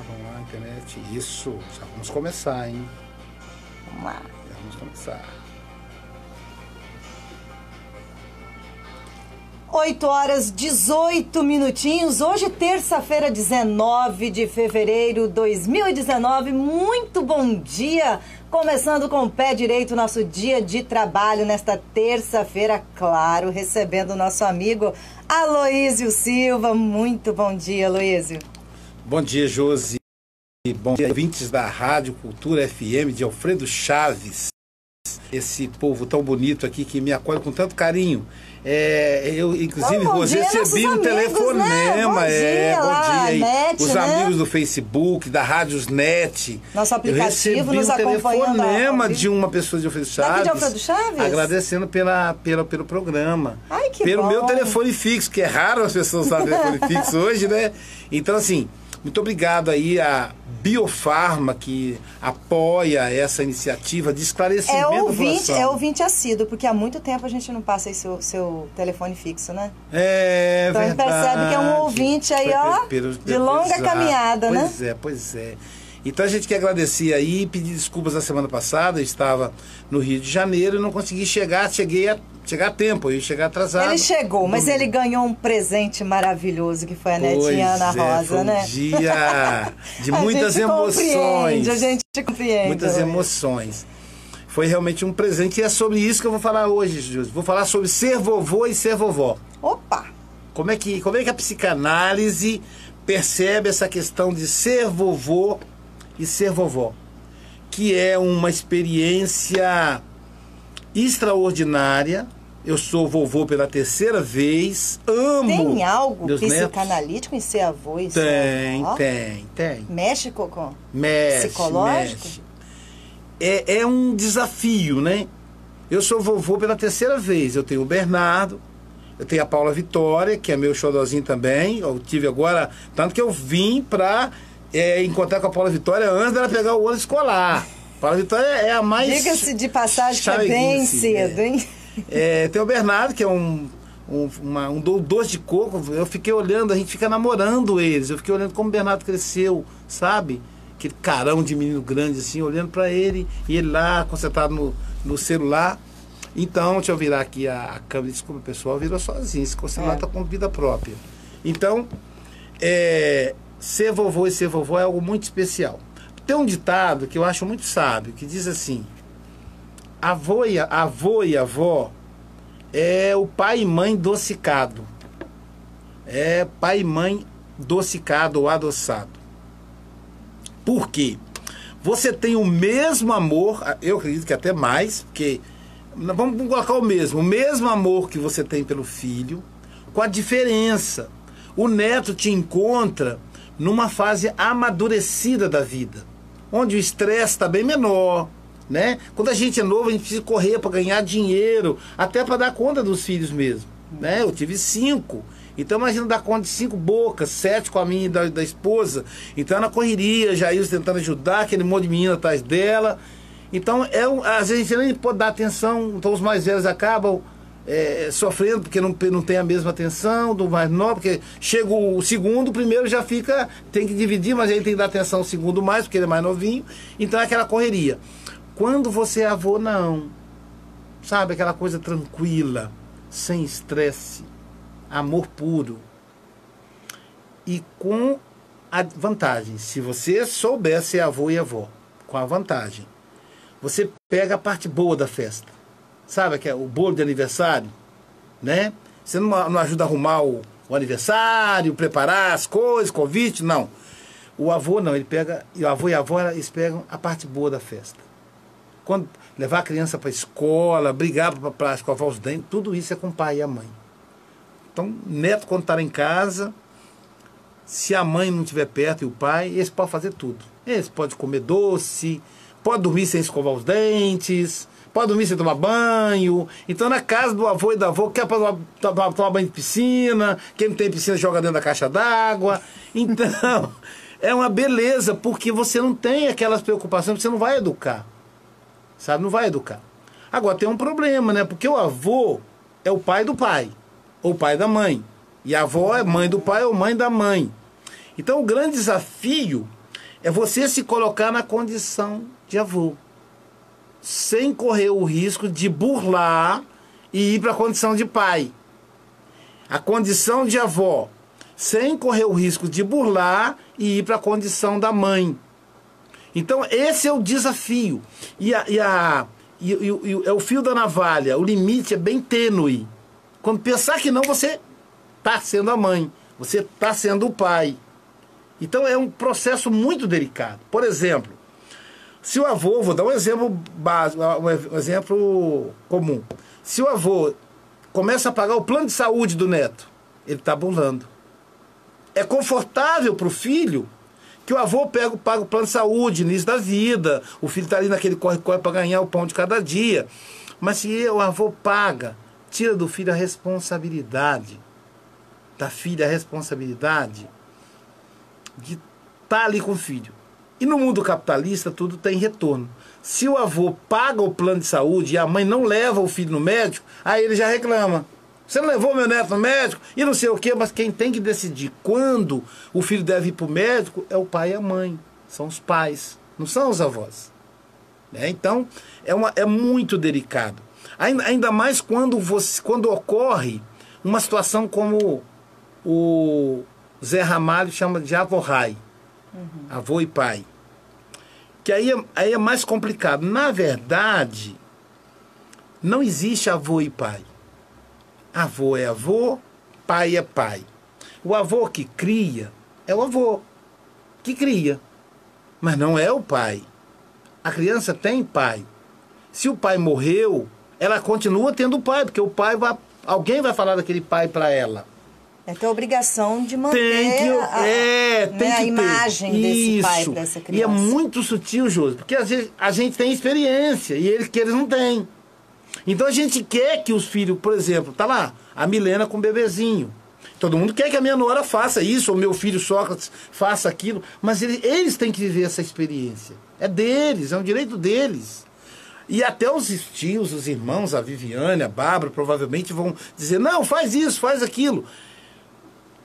Vamos lá, internet. Isso, já vamos começar, hein? Vamos lá. Já vamos começar. 8h18. Hoje, terça-feira, 19 de fevereiro de 2019. Muito bom dia! Começando com o pé direito, nosso dia de trabalho nesta terça-feira, claro, recebendo o nosso amigo Aloísio Silva. Muito bom dia, Aloísio. Bom dia, Josi. Bom dia, ouvintes da Rádio Cultura FM de Alfredo Chaves. Esse povo tão bonito aqui que me acolhe com tanto carinho. Eu, inclusive, recebi um telefonema. Né? Bom dia aí. Net, os né? amigos do Facebook, da Rádios Net. Nosso aplicativo nos acompanhando. Eu recebi um telefonema de uma pessoa de Alfredo Chaves. Daqui de Alfredo Chaves? Agradecendo pelo programa. Ai, que pelo bom. meu telefone fixo, que é raro as pessoas usarem telefone fixo hoje, né? Então, assim, muito obrigado aí a Biofarma, que apoia essa iniciativa de esclarecimento da população. É ouvinte assíduo, porque há muito tempo a gente não passa aí seu telefone fixo, né? Então verdade. A gente percebe que é um ouvinte aí, de longa caminhada, né? Pois é. Então a gente quer agradecer aí, pedir desculpas na semana passada, eu estava no Rio de Janeiro e não consegui chegar a tempo, eu ia chegar atrasado. Ele chegou, mas ele ganhou um presente maravilhoso, que foi a netinha Ana Rosa, foi né? Um dia de muitas emoções. A gente compreende. Muitas emoções. Foi realmente um presente e é sobre isso que eu vou falar hoje, Júlio. Vou falar sobre ser vovô e ser vovó. Opa! Como é que a psicanálise percebe essa questão de ser vovô e ser vovó? Que é uma experiência extraordinária. Eu sou vovô pela terceira vez, amo. Tem algo meus psicanalítico netos. Em ser avô e ser avó? Tem. Mexe com psicológico? É um desafio, né? Eu sou vovô pela terceira vez. Eu tenho o Bernardo, eu tenho a Paula Vitória, que é meu xodozinho também. Eu tive agora, tanto que eu vim pra encontrar com a Paula Vitória antes dela pegar o ano escolar. Paula Vitória é a mais... Diga-se de passagem que é bem cedo, hein? Tem o Bernardo, que é um doce de coco. Eu fiquei olhando, a gente fica namorando eles. Eu fiquei olhando como o Bernardo cresceu, sabe? Aquele carão de menino grande, assim, olhando para ele. E ele lá, concentrado no celular. Então, deixa eu virar aqui a câmera. Desculpa, pessoal, virou sozinho. Esse celular está com vida própria. Então, ser vovô e ser vovó é algo muito especial. Tem um ditado que eu acho muito sábio, que diz assim: avô e avó é o pai e mãe docicado. É pai e mãe docicado ou adoçado. Por quê? Você tem o mesmo amor, eu acredito que até mais, porque vamos colocar o mesmo amor que você tem pelo filho, com a diferença. O neto te encontra numa fase amadurecida da vida, onde o estresse está bem menor, né? Quando a gente é novo, a gente precisa correr para ganhar dinheiro, até para dar conta dos filhos mesmo, né? Eu tive 5, então imagina dar conta de 5 bocas, 7 com a minha e da esposa. Então na correria, Jair tentando ajudar, aquele monte de menina atrás dela. Então às vezes a gente nem pode dar atenção, então os mais velhos acabam sofrendo porque não tem a mesma atenção do mais novo, porque chega o segundo, o primeiro já tem que dividir, mas aí tem que dar atenção ao segundo mais, porque ele é mais novinho. Então é aquela correria. Quando você é avô, não. Sabe, aquela coisa tranquila, sem estresse, amor puro. E com a vantagem, se você souber ser avô e avó, com a vantagem, você pega a parte boa da festa. Sabe, que é o bolo de aniversário, né? Você não ajuda a arrumar o aniversário, preparar as coisas, convite, não. O avô não, o avô e a avó, eles pegam a parte boa da festa. Quando levar a criança para a escola, brigar para escovar os dentes, tudo isso é com o pai e a mãe. Então, neto, quando está em casa, se a mãe não estiver perto e o pai, eles podem fazer tudo. Eles podem comer doce, podem dormir sem escovar os dentes, pode dormir sem tomar banho. Então na casa do avô e da avó, quer tomar banho de piscina, quem não tem piscina joga dentro da caixa d'água. Então é uma beleza, porque você não tem aquelas preocupações, você não vai educar, sabe, não vai educar. Agora tem um problema, né, porque o avô é o pai do pai, ou pai da mãe, e a avó é mãe do pai ou mãe da mãe. Então o grande desafio É você se colocar na condição de avô, sem correr o risco de burlar e ir para a condição de pai. A condição de avó, sem correr o risco de burlar e ir para a condição da mãe. Então, esse é o desafio. E é o fio da navalha, o limite é bem tênue. Quando pensar que não, você está sendo a mãe, você está sendo o pai. Então, é um processo muito delicado. Por exemplo, se o avô, vou dar um exemplo básico, um exemplo comum. Se o avô começa a pagar o plano de saúde do neto, ele está burlando. É confortável para o filho que o avô paga o plano de saúde, início da vida, o filho está ali naquele corre-corre para ganhar o pão de cada dia. Mas se o avô paga, tira do filho a responsabilidade, da filha a responsabilidade de estar ali com o filho. E no mundo capitalista tudo tem retorno. Se o avô paga o plano de saúde e a mãe não leva o filho no médico, aí ele já reclama. Você não levou meu neto no médico? E não sei o quê, mas quem tem que decidir quando o filho deve ir para o médico é o pai e a mãe. São os pais, não são os avós. Então, é muito delicado. Ainda mais quando ocorre uma situação como o Zé Ramalho chama de avó-rai. Avô e pai. Que aí é mais complicado. Na verdade, não existe avô e pai. Avô é avô, pai é pai. O avô que cria é o avô que cria, mas não é o pai. A criança tem pai. Se o pai morreu, ela continua tendo pai, porque o pai alguém vai falar daquele pai para ela. É ter a obrigação de manter a imagem desse pai para essa criança. E é muito sutil, Josi, porque às vezes a gente tem experiência e eles não têm. Então a gente quer que os filhos, por exemplo, tá lá, a Milena com o bebezinho. Todo mundo quer que a minha nora faça isso, ou meu filho Sócrates faça aquilo, mas eles têm que viver essa experiência. É deles, é um direito deles. E até os tios, os irmãos, a Viviane, a Bárbara, provavelmente vão dizer, não, faz isso, faz aquilo.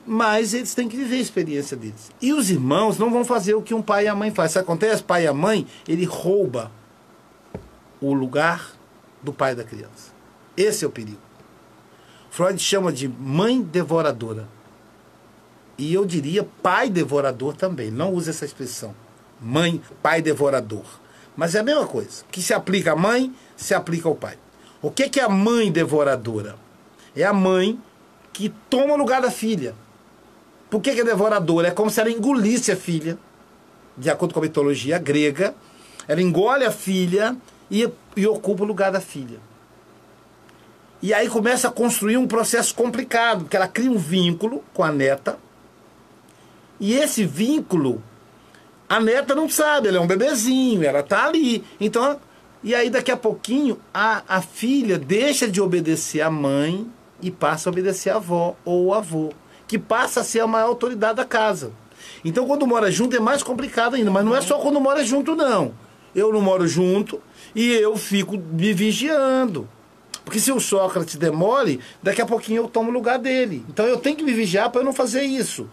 Mas eles têm que viver a experiência deles. E os irmãos não vão fazer o que um pai e a mãe fazem. Se acontece, pai e a mãe, ele rouba o lugar do pai da criança. Esse é o perigo. Freud chama de mãe devoradora. E eu diria pai devorador também. Não usa essa expressão. Mãe, pai devorador. Mas é a mesma coisa. Que se aplica à mãe, se aplica ao pai. O que é a mãe devoradora? É a mãe que toma o lugar da filha. Por que é devoradora? É como se ela engolisse a filha. De acordo com a mitologia grega, ela engole a filha e ocupa o lugar da filha. E aí começa a construir um processo complicado, porque ela cria um vínculo com a neta, e esse vínculo, a neta não sabe, ela é um bebezinho, ela está ali. Então, e aí daqui a pouquinho, a filha deixa de obedecer a mãe e passa a obedecer a avó ou o avô, que passa a ser a maior autoridade da casa. Então, quando mora junto é mais complicado ainda, mas não é só quando mora junto, não. Eu não moro junto e eu fico me vigiando. Porque se o Sócrates demole, daqui a pouquinho eu tomo o lugar dele. Então eu tenho que me vigiar para eu não fazer isso.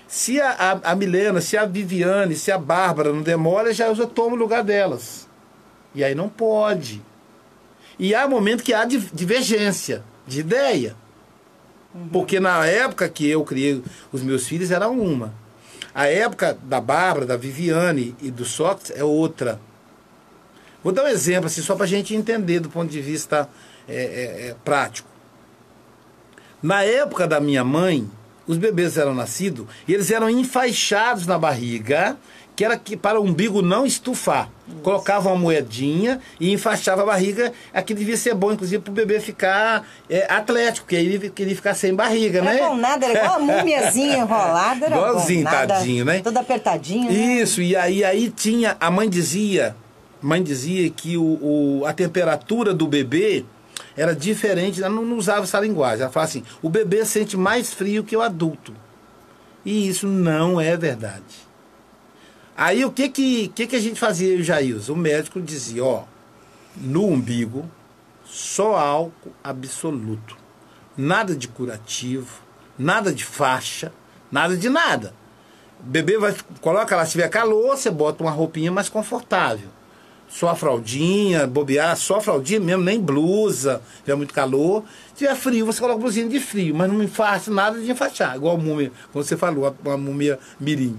Se a Milena, se a Viviane, se a Bárbara não demora, eu já tomo o lugar delas. E aí não pode. E há momento que há divergência de ideia. Porque na época que eu criei os meus filhos era uma. A época da Bárbara, da Viviane e do Sócrates é outra. Vou dar um exemplo, assim, só para a gente entender do ponto de vista prático. Na época da minha mãe, os bebês eram nascidos e eles eram enfaixados na barriga, que era para o umbigo não estufar. Colocavam uma moedinha e enfaixava a barriga. Aqui devia ser bom, inclusive, para o bebê ficar atlético, porque aí ele queria ficar sem barriga, né? Não é bom nada, era igual a múmiazinha enrolada. Era igualzinho, bom, nada, tadinho, né? Todo apertadinho. Isso, né? E aí tinha, a mãe dizia que a temperatura do bebê era diferente, ela não usava essa linguagem. Ela falava assim, o bebê sente mais frio que o adulto. E isso não é verdade. Aí o que a gente fazia, o Jailson? O médico dizia, no umbigo, só álcool absoluto. Nada de curativo, nada de faixa, nada de nada. O bebê coloca lá, se tiver calor, você bota uma roupinha mais confortável. Só a fraldinha, bobear, só a fraldinha mesmo, nem blusa, se tiver muito calor. Se tiver frio, você coloca blusinha de frio, mas não faz nada de enfaixar, igual a múmia, como você falou, a múmia mirim.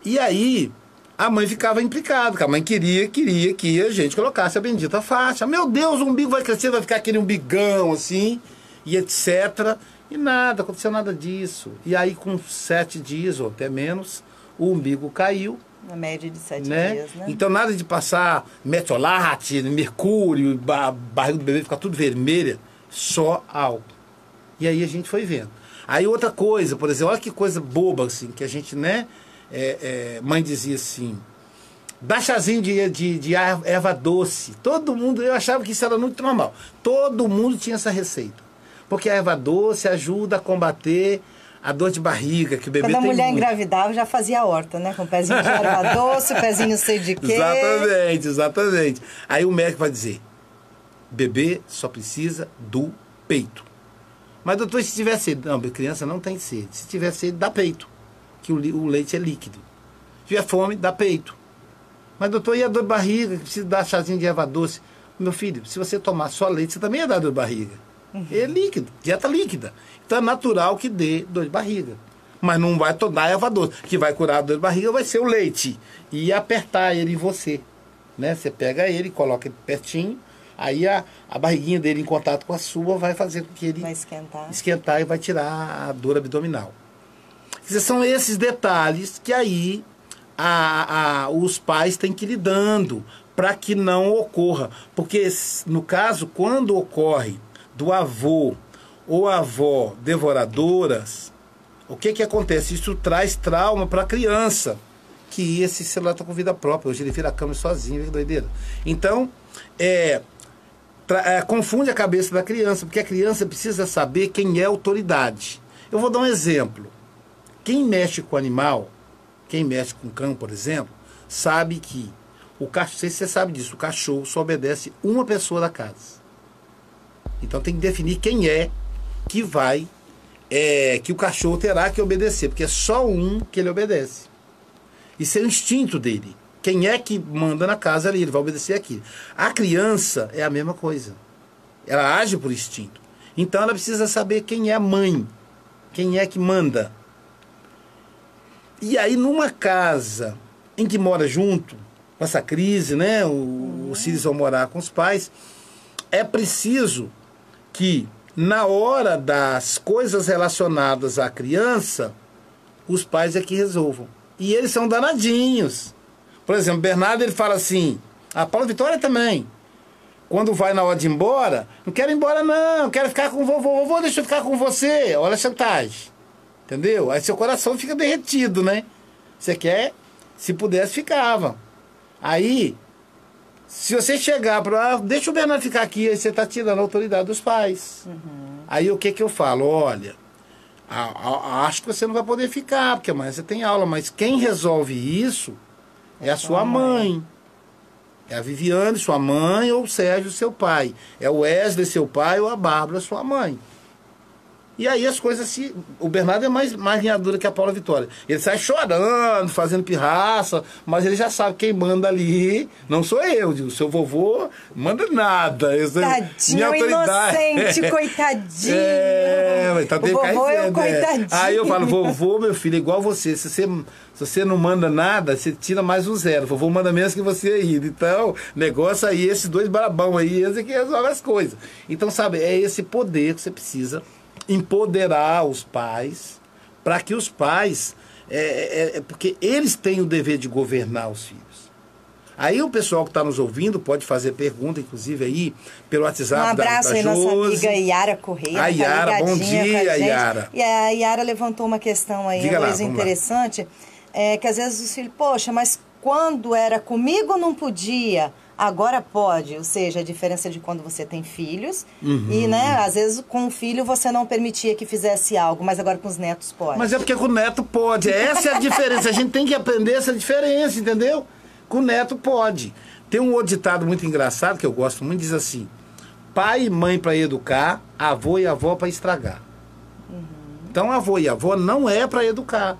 E aí, a mãe ficava implicada, porque a mãe queria que a gente colocasse a bendita faixa. Meu Deus, o umbigo vai crescer, vai ficar aquele umbigão assim, e etc. E nada, aconteceu nada disso. E aí, com 7 dias, ou até menos, o umbigo caiu. Na média de 7 né? dias, né? Então, nada de passar metiolate, mercúrio, a barriga do bebê ficar tudo vermelha, só álcool. E aí a gente foi vendo. Aí outra coisa, por exemplo, olha que coisa boba, assim, que a gente, né? Mãe dizia assim, dá chazinho de erva doce. Todo mundo, eu achava que isso era muito normal. Todo mundo tinha essa receita. Porque a erva doce ajuda a combater a dor de barriga que o bebê tem. Quando a mulher muito. engravidava, já fazia horta, né? Com o pezinho de erva doce, o pezinho sei de quê. Exatamente. Aí o médico vai dizer, bebê só precisa do peito. Mas doutor, se tiver sede? Não, criança não tem sede. Se tiver sede, dá peito. Que o leite é líquido. Se tiver fome, dá peito. Mas doutor, e a dor de barriga? Que precisa dar chazinho de erva doce? Meu filho, se você tomar só leite, você também ia dar dor de barriga. É líquido, dieta líquida. Então é natural que dê dor de barriga. Mas não vai dar erva doce. O que vai curar a dor de barriga vai ser o leite. E apertar ele em você. Né? Você pega ele, coloca ele pertinho. Aí a barriguinha dele em contato com a sua vai fazer com que ele vai esquentar e vai tirar a dor abdominal. São esses detalhes que aí os pais têm que ir lidando para que não ocorra. Porque, no caso, quando ocorre do avô ou avó devoradoras, o que acontece? Isso traz trauma para a criança, que esse celular está com vida própria. Hoje ele vira a cama sozinho, que doideira. Então, confunde a cabeça da criança, porque a criança precisa saber quem é a autoridade. Eu vou dar um exemplo. Quem mexe com animal, quem mexe com cão, por exemplo, sabe que o cachorro, não sei se você sabe disso, o cachorro só obedece uma pessoa da casa. Então tem que definir quem é que vai, que o cachorro terá que obedecer, porque é só um que ele obedece. Isso é o instinto dele. Quem é que manda na casa ali, ele vai obedecer aqui. A criança é a mesma coisa. Ela age por instinto. Então ela precisa saber quem é a mãe, quem é que manda. E aí numa casa em que mora junto, com essa crise, né, os filhos vão morar com os pais, é preciso que na hora das coisas relacionadas à criança, os pais é que resolvam. E eles são danadinhos. Por exemplo, Bernardo, ele fala assim, a Paula Vitória também, quando vai na hora de ir embora, não quero ir embora não, quero ficar com o vovô, vovô, deixa eu ficar com você, olha a chantagem, entendeu? Aí seu coração fica derretido, né? Você quer, se pudesse, ficava. Aí, se você chegar para, deixa o Bernardo ficar aqui, aí você está tirando a autoridade dos pais. Aí o que eu falo? Olha, acho que você não vai poder ficar, porque amanhã você tem aula, mas quem resolve isso é a sua mãe. É a Viviane, sua mãe, ou o Sérgio, seu pai. É o Wesley, seu pai, ou a Bárbara, sua mãe. E aí as coisas se... O Bernardo é mais linha dura que a Paula Vitória. Ele sai chorando, fazendo pirraça, mas ele já sabe quem manda ali. Não sou eu, digo, seu vovô manda nada. Tadinho, inocente, coitadinho. Mas tá o vovô é o coitadinho. Aí eu falo, vovô, meu filho, é igual você. Se você não manda nada, você tira mais um zero. O vovô manda menos que você aí. Então, negócio aí, esses dois barabão aí, eles é que resolvem as coisas. Então, sabe, é esse poder que você precisa empoderar os pais, para que os pais, porque eles têm o dever de governar os filhos. Aí o pessoal que está nos ouvindo pode fazer pergunta, inclusive aí, pelo WhatsApp da Josi. Um abraço aí, nossa amiga Yara Correia. A Yara, bom dia, Yara. E a Yara levantou uma questão aí, uma coisa interessante, que às vezes os filhos, poxa, mas quando era comigo não podia... Agora pode, ou seja, a diferença de quando você tem filhos e, né, às vezes com o filho você não permitia que fizesse algo, mas agora com os netos pode. Mas é porque com o neto pode, essa é a diferença, a gente tem que aprender essa diferença, entendeu? Com o neto pode. Tem um outro ditado muito engraçado que eu gosto muito, diz assim, pai e mãe para educar, avô e avó para estragar. Então, avô e avó não é para educar.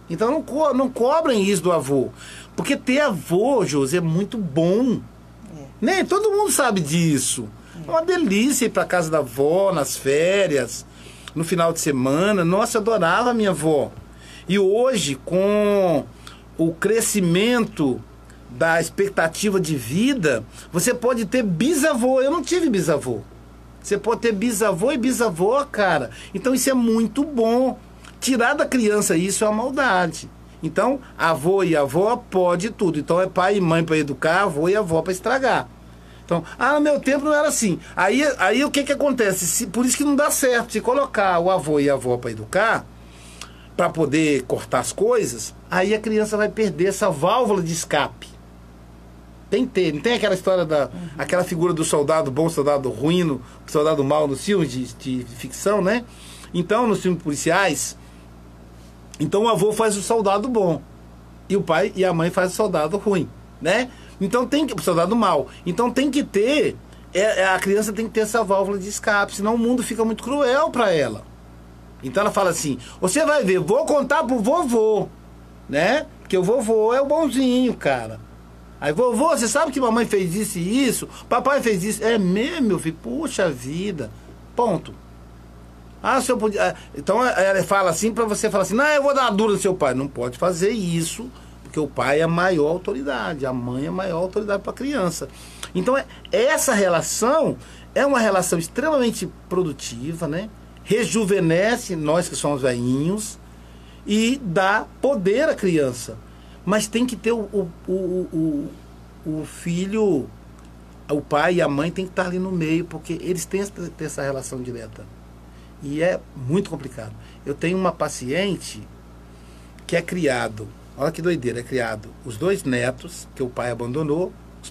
Então, não cobrem isso do avô. Porque ter avô, Josi, é muito bom. Né? Todo mundo sabe disso. É uma delícia ir para casa da avó, nas férias, no final de semana. Nossa, eu adorava a minha avó. E hoje, com o crescimento da expectativa de vida, você pode ter bisavô. Eu não tive bisavô. Você pode ter bisavô e bisavó, cara. Então isso é muito bom. Tirar da criança isso é uma maldade. Então, avô e avó pode tudo. Então é pai e mãe para educar, avô e avó para estragar. Então, no meu tempo não era assim. Aí o que acontece? Por isso que não dá certo. Se colocar o avô e a avó para educar, para poder cortar as coisas, aí a criança vai perder essa válvula de escape. Tem que ter. Não tem aquela história aquela figura do soldado bom, soldado ruim, soldado mau nos filmes de ficção, né? Então, nos filmes policiais, então o avô faz o soldado bom. E o pai e a mãe faz o soldado ruim, né? Então tem que. O soldado mau. Então tem que ter. A criança tem que ter essa válvula de escape, senão o mundo fica muito cruel para ela. Então ela fala assim: você vai ver, vou contar pro vovô, né? Porque o vovô é o bonzinho, cara. Aí, vovô, você sabe que mamãe fez isso e isso? Papai fez isso. É mesmo, meu filho? Puxa vida. Ponto. Se eu podia. Então ela fala assim pra você falar assim: não, eu vou dar uma dura no seu pai. Não pode fazer isso, porque o pai é a maior autoridade, a mãe é a maior autoridade para a criança. Então essa relação é uma relação extremamente produtiva, né? Rejuvenesce nós que somos velhinhos e dá poder à criança. Mas tem que ter o filho, o pai e a mãe tem que estar ali no meio, porque eles têm essa relação direta. E é muito complicado. Eu tenho uma paciente que é criado, olha que doideira, é criado os 2 netos, que o pai abandonou, os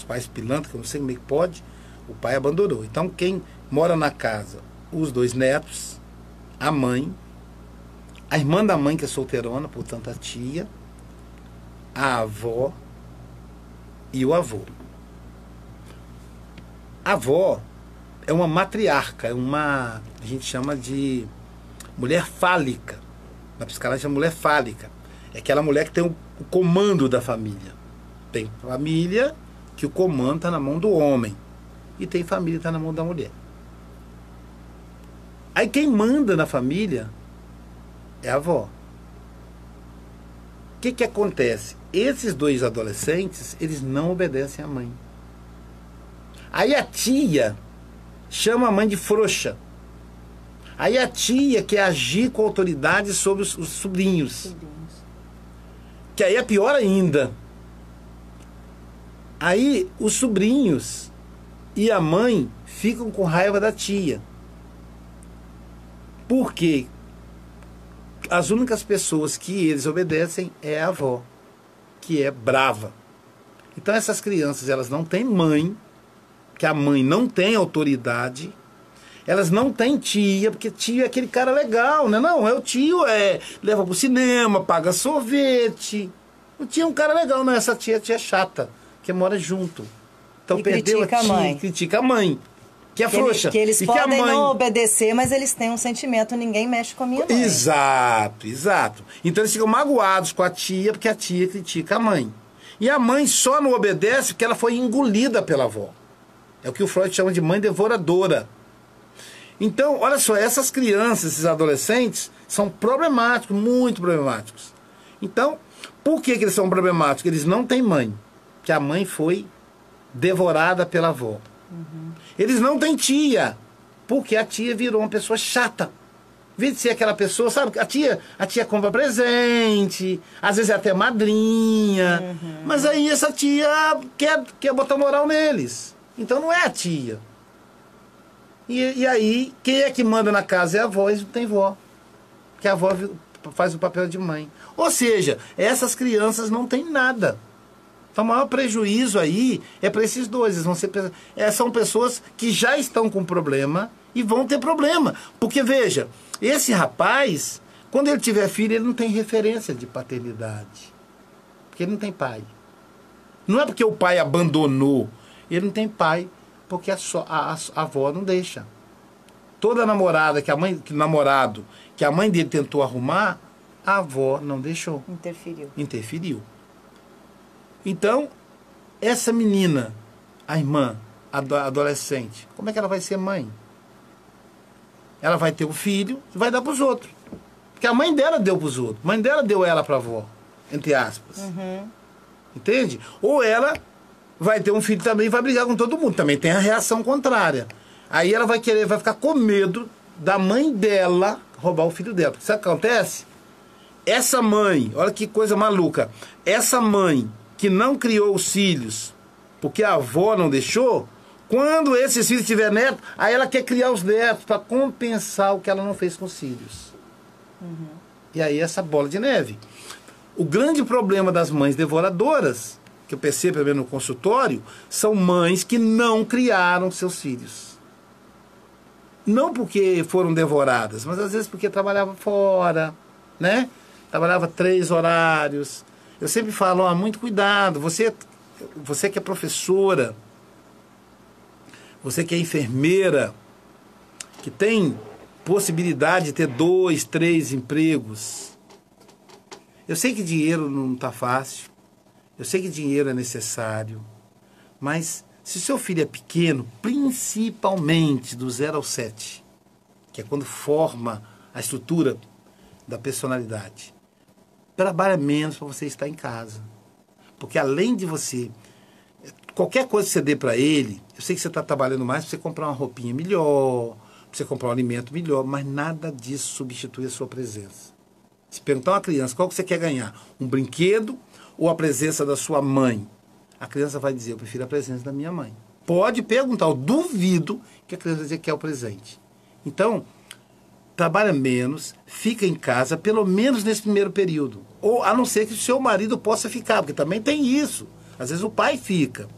pais pilantras, que eu não sei como é que pode, o pai abandonou. Então quem mora na casa, os 2 netos, a mãe, a irmã da mãe que é solteirona, portanto a tia, a avó e o avô. A avó é uma matriarca, a gente chama de mulher fálica. Na psicanálise chama mulher fálica. É aquela mulher que tem o comando da família. Tem família que o comando está na mão do homem. E tem família que está na mão da mulher. Aí quem manda na família é a avó. O que acontece? Esses 2 adolescentes, eles não obedecem à mãe. Aí a tia chama a mãe de frouxa. Aí a tia quer agir com autoridade sobre os sobrinhos. Que aí é pior ainda. Aí os sobrinhos e a mãe ficam com raiva da tia. Por quê? As únicas pessoas que eles obedecem é a avó, que é brava. Então essas crianças, elas não têm mãe, que a mãe não tem autoridade, elas não têm tia, porque tio é aquele cara legal, né? Não, o tio leva pro cinema, paga sorvete. O tio é um cara legal, não, essa tia é chata, que mora junto. Então e perdeu a tia, mãe. Critica a mãe. Que é frouxa. Que eles e podem que a mãe... não obedecer, mas eles têm um sentimento, ninguém mexe com a minha mãe. Exato. Então eles ficam magoados com a tia, porque a tia critica a mãe. E a mãe só não obedece porque ela foi engolida pela avó. É o que o Freud chama de mãe devoradora. Então, olha só, essas crianças, esses adolescentes, são problemáticos, muito problemáticos. Então, por que eles são problemáticos? Eles não têm mãe, porque a mãe foi devorada pela avó. Eles não têm tia, porque a tia virou uma pessoa chata. Em vez de ser aquela pessoa, sabe? A tia compra presente, às vezes é até madrinha. Mas aí essa tia quer botar moral neles. Então não é a tia. E aí, quem é que manda na casa é a avó, e não tem vó. Que a avó faz o papel de mãe. Ou seja, essas crianças não têm nada. Então o maior prejuízo aí é para esses 2. Eles vão ser, são pessoas que já estão com problema e vão ter problema. Porque, veja, esse rapaz, quando ele tiver filho, ele não tem referência de paternidade. Porque ele não tem pai. Não é porque o pai abandonou. Ele não tem pai, porque a avó não deixa. Toda namorada namorado que a mãe dele tentou arrumar, a avó não deixou. Interferiu. Então, essa menina, a irmã, a adolescente, como é que ela vai ser mãe? Ela vai ter o filho e vai dar para os outros. Porque a mãe dela deu para os outros. A mãe dela deu ela para a avó, entre aspas. Entende? Ou ela vai ter um filho também e vai brigar com todo mundo. Também tem a reação contrária. Aí ela vai ficar com medo da mãe dela roubar o filho dela. Sabe o que acontece? Essa mãe, olha que coisa maluca. Essa mãe que não criou os filhos porque a avó não deixou, quando esses filhos tiverem neto, aí ela quer criar os netos para compensar o que ela não fez com os filhos. E aí essa bola de neve. O grande problema das mães devoradoras, que eu percebo pelo menos no consultório, são mães que não criaram seus filhos. Não porque foram devoradas, mas às vezes porque trabalhava fora, né? Trabalhava 3 horários. Eu sempre falo, muito cuidado, você que é professora, você que é enfermeira, que tem possibilidade de ter 2, 3 empregos. Eu sei que dinheiro não está fácil, eu sei que dinheiro é necessário, mas se seu filho é pequeno, principalmente do 0 ao 7, que é quando forma a estrutura da personalidade, trabalha menos para você estar em casa. Porque além de você, qualquer coisa que você dê para ele, eu sei que você está trabalhando mais para você comprar uma roupinha melhor, para você comprar um alimento melhor, mas nada disso substitui a sua presença. Se perguntar a uma criança qual que você quer ganhar, um brinquedo ou a presença da sua mãe, a criança vai dizer, eu prefiro a presença da minha mãe. Pode perguntar, eu duvido que a criança vai dizer que é o presente. Então, trabalha menos, fica em casa, pelo menos nesse primeiro período. Ou a não ser que o seu marido possa ficar, porque também tem isso. Às vezes o pai fica,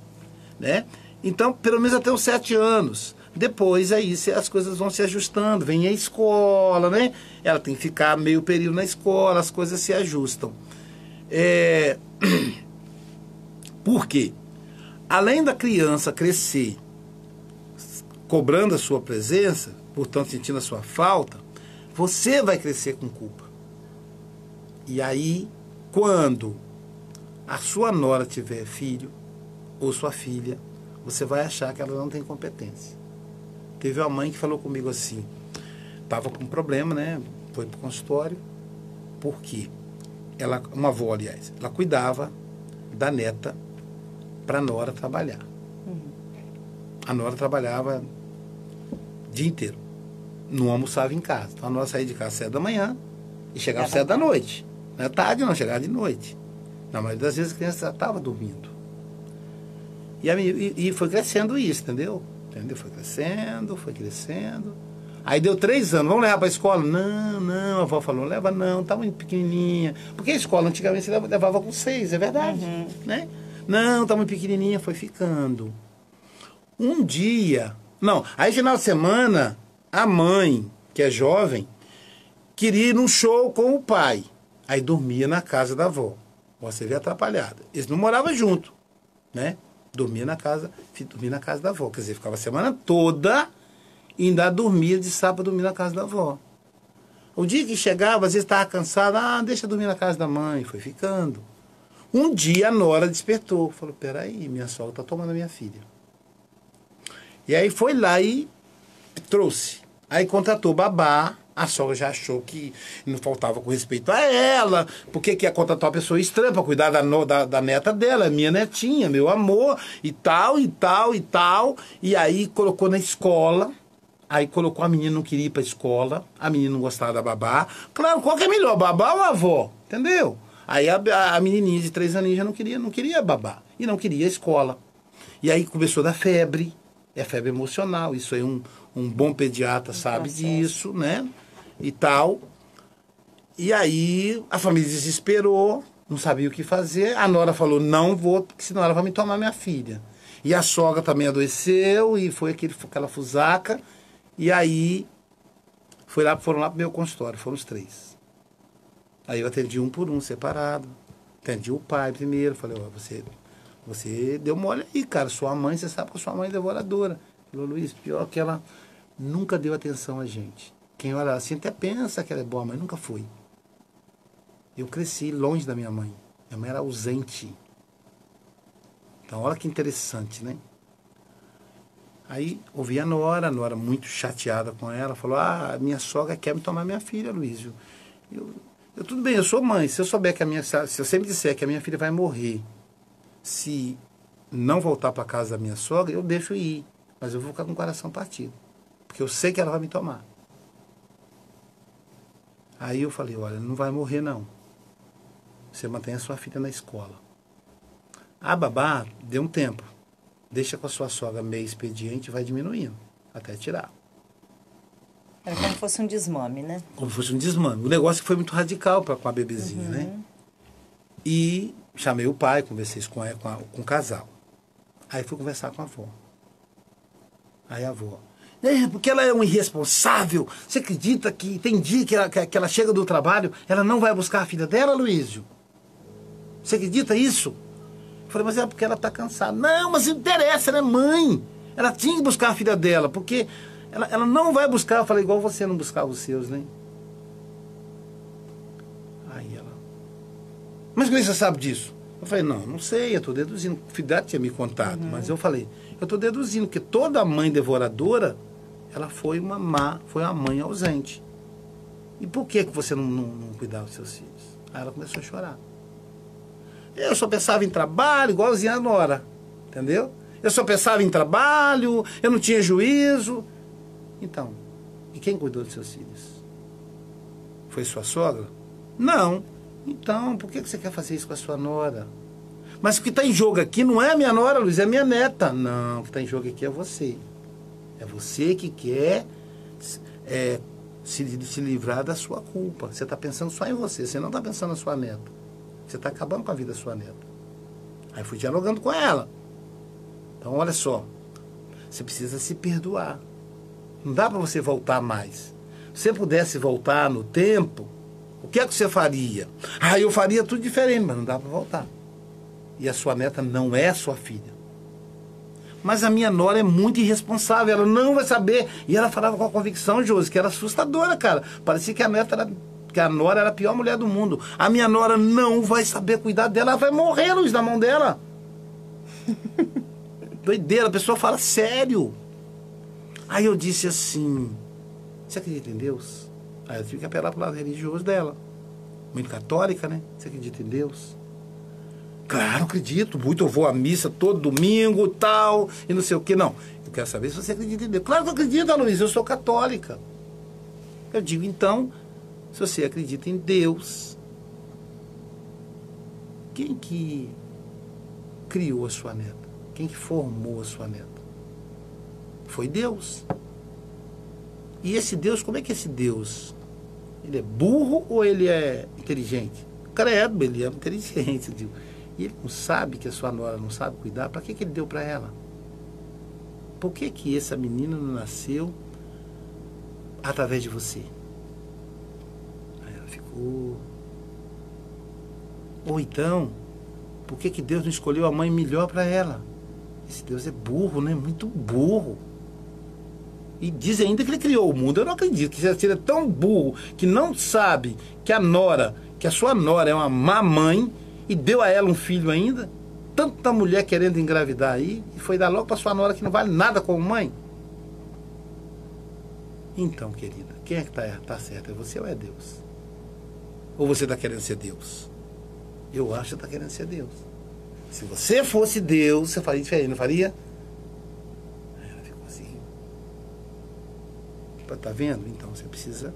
né? Então, pelo menos até os 7 anos. Depois, aí, as coisas vão se ajustando. Vem a escola, né? Ela tem que ficar meio período na escola, as coisas se ajustam. Por quê? Além da criança crescer cobrando a sua presença, portanto sentindo a sua falta, você vai crescer com culpa. E aí, quando a sua nora tiver filho, ou sua filha, você vai achar que ela não tem competência. Teve uma mãe que falou comigo assim, estava com um problema, né? Foi para o consultório, porque ela, uma avó, aliás, ela cuidava da neta para a nora trabalhar. A nora trabalhava o dia inteiro. Não almoçava em casa. Então a nora saía de casa às 7 da manhã e chegava às 7 da noite. Não é tarde, não, chegava de noite. Na maioria das vezes a criança já estava dormindo. E foi crescendo isso, entendeu? Foi crescendo. Aí deu 3 anos, vamos levar para a escola? Não, a avó falou, leva não, tá muito pequenininha. Porque a escola antigamente você levava com 6, é verdade, né? Não, tá muito pequenininha, foi ficando. Um dia, aí final de semana, a mãe, que é jovem, queria ir num show com o pai. Aí dormia na casa da avó. Você vê atrapalhada. Eles não moravam junto, né? Dormia na casa da avó. Quer dizer, ficava a semana toda e ainda dormia de sábado para dormir na casa da avó. O dia que chegava, às vezes estava cansado, deixa eu dormir na casa da mãe. Foi ficando. Um dia a nora despertou. Falou, peraí, minha sogra está tomando a minha filha. E aí foi lá e trouxe. Aí contratou babá. A sogra já achou que não faltava com respeito a ela, porque que ia contratar uma pessoa estranha para cuidar da neta dela, minha netinha, meu amor, e tal. E aí colocou na escola, aí colocou a menina, não queria ir para a escola, a menina não gostava da babá. Claro, qual que é melhor, babá ou a avó? Entendeu? Aí a menininha de 3 aninhos já não queria babá, e não queria a escola. E aí começou a dar febre, é febre emocional, isso aí um bom pediatra sabe disso, né? E tal. E aí a família desesperou, não sabia o que fazer. A nora falou, não vou, porque senão ela vai me tomar minha filha. E a sogra também adoeceu, e foi aquela fusaca. E aí foram lá pro meu consultório, foram os 3. Aí eu atendi um por um, separado. Atendi o pai primeiro, falei, você deu mole aí, cara. Sua mãe, você sabe que a sua mãe é devoradora. Falou, Luiz, pior que ela nunca deu atenção a gente. Quem olha assim até pensa que ela é boa, mas nunca foi. Eu cresci longe da minha mãe. Minha mãe era ausente. Então, olha que interessante, né? Aí, ouvi a Nora muito chateada com ela, falou, minha sogra quer me tomar minha filha, Luísio. Eu tudo bem, eu sou mãe, se eu souber que se eu sempre disser que a minha filha vai morrer, se não voltar para casa da minha sogra, eu deixo ir, mas eu vou ficar com o coração partido, porque eu sei que ela vai me tomar. Aí eu falei, olha, não vai morrer não, você mantém a sua filha na escola. A babá deu um tempo, deixa com a sua sogra meio expediente e vai diminuindo, até tirar. Era como se fosse um desmame, né? Como se fosse um desmame. O negócio foi muito radical com a bebezinha, né? E chamei o pai, conversei com o casal. Aí fui conversar com a avó. Aí a avó, porque ela é um irresponsável. Você acredita que tem dia que ela chega do trabalho, ela não vai buscar a filha dela, Luísio? Você acredita isso? Eu falei, mas é porque ela está cansada. Não, mas não interessa, ela é mãe. Ela tinha que buscar a filha dela, porque ela não vai buscar. Eu falei, igual você não buscava os seus, né? Aí ela, mas como você sabe disso? Eu falei, não sei, eu estou deduzindo. O Fidel tinha me contado, mas eu falei, eu estou deduzindo que toda mãe devoradora, ela foi uma mãe ausente. E por que você não cuidava dos seus filhos? Aí ela começou a chorar. Eu só pensava em trabalho, igualzinho a Nora, entendeu? Eu só pensava em trabalho, eu não tinha juízo. Então, e quem cuidou dos seus filhos? Foi sua sogra? Não. Então, por que você quer fazer isso com a sua nora? Mas o que está em jogo aqui não é a minha nora, Luiz, é a minha neta. Não, o que está em jogo aqui é você. É você que quer se livrar da sua culpa. Você está pensando só em você não está pensando na sua neta. Você está acabando com a vida da sua neta. Aí fui dialogando com ela. Então, olha só, você precisa se perdoar. Não dá para você voltar mais. Se você pudesse voltar no tempo, o que é que você faria? Eu faria tudo diferente, mas não dá para voltar. E a sua neta não é sua filha. Mas a minha nora é muito irresponsável, ela não vai saber. E ela falava com a convicção, Josi, que era assustadora, cara. Parecia que a nora era a pior mulher do mundo. A minha nora não vai saber cuidar dela, ela vai morrer, Luiz, na mão dela. Doideira, a pessoa fala sério. Aí eu disse assim, você acredita em Deus? Aí eu tive que apelar para o lado religioso dela. Muito católica, né? Você acredita em Deus? Claro, acredito. Muito, eu vou à missa todo domingo, tal, e não sei o que. Não, eu quero saber se você acredita em Deus. Claro que eu acredito, Luiz, eu sou católica. Eu digo, então, se você acredita em Deus, quem que criou a sua neta? Quem que formou a sua neta? Foi Deus. E esse Deus, como é que é esse Deus? Ele é burro ou ele é inteligente? Credo, ele é inteligente. Digo. E ele não sabe que a sua nora não sabe cuidar, para que ele deu para ela? Por que essa menina não nasceu através de você? Aí ela ficou... Ou então, por que Deus não escolheu a mãe melhor para ela? Esse Deus é burro, né? Muito burro. E diz ainda que ele criou o mundo. Eu não acredito que ele é tão burro que não sabe que a sua nora é uma má mãe e deu a ela um filho ainda. Tanta mulher querendo engravidar aí e foi dar logo para sua nora que não vale nada como mãe. Então, querida, quem é que tá certo? É você ou é Deus? Ou você está querendo ser Deus? Eu acho que está querendo ser Deus. Se você fosse Deus, você faria diferente, não faria? Aí ela ficou assim. Tá vendo? Então você precisa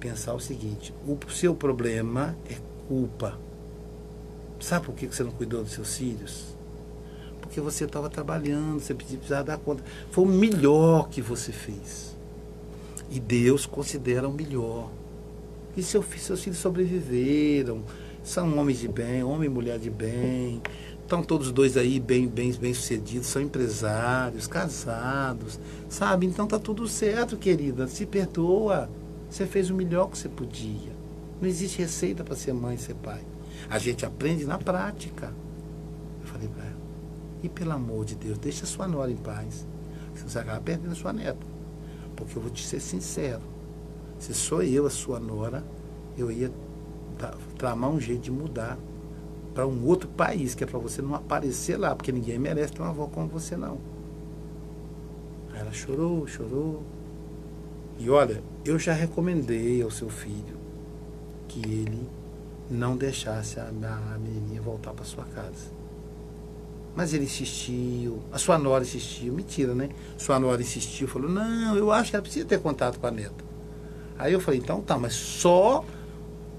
pensar o seguinte: o seu problema é culpa. Sabe por que você não cuidou dos seus filhos? Porque você estava trabalhando, você precisava dar conta. Foi o melhor que você fez. E Deus considera o melhor. E seus filhos sobreviveram. São homens de bem, homem e mulher de bem. Estão todos dois aí bem sucedidos, são empresários, casados, sabe? Então tá tudo certo, querida. Se perdoa. Você fez o melhor que você podia. Não existe receita para ser mãe e ser pai. A gente aprende na prática. Eu falei para ela, e pelo amor de Deus, deixa a sua nora em paz. Você vai acabar perdendo a sua neta. Porque eu vou te ser sincero. Se sou eu a sua nora, eu ia tramar um jeito de mudar para um outro país, que é para você não aparecer lá, porque ninguém merece ter uma avó como você, não. Aí ela chorou, chorou. E olha, eu já recomendei ao seu filho que ele não deixasse a menininha voltar para sua casa. Mas ele insistiu, a sua nora insistiu, mentira, né? Sua nora insistiu, falou, não, eu acho que ela precisa ter contato com a neta. Aí eu falei, então tá, mas só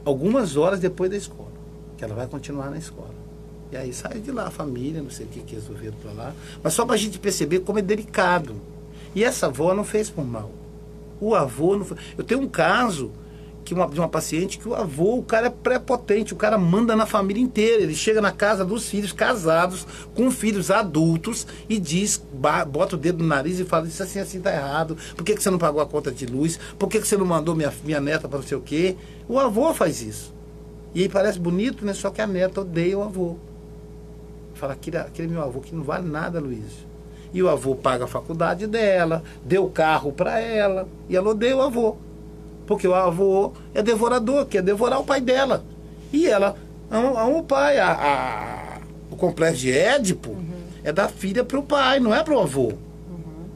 algumas horas depois da escola, que ela vai continuar na escola. E aí saiu de lá a família, não sei o que resolveram para lá, mas só para a gente perceber como é delicado. E essa avó não fez por mal. O avô não foi... Eu tenho um caso de uma paciente que o avô, o cara é prepotente, o cara manda na família inteira. Ele chega na casa dos filhos casados, com filhos adultos, e diz, bota o dedo no nariz e fala, isso assim tá errado, por que você não pagou a conta de luz, por que você não mandou minha neta para não sei o quê? O avô faz isso. E aí parece bonito, né? Só que a neta odeia o avô. Fala, aquele meu avô que não vale nada, Luiz. E o avô paga a faculdade dela, deu carro para ela, e ela odeia o avô. Porque o avô é devorador, quer devorar o pai dela. E ela ama o pai. O complexo de Édipo é da filha para o pai, não é para o avô.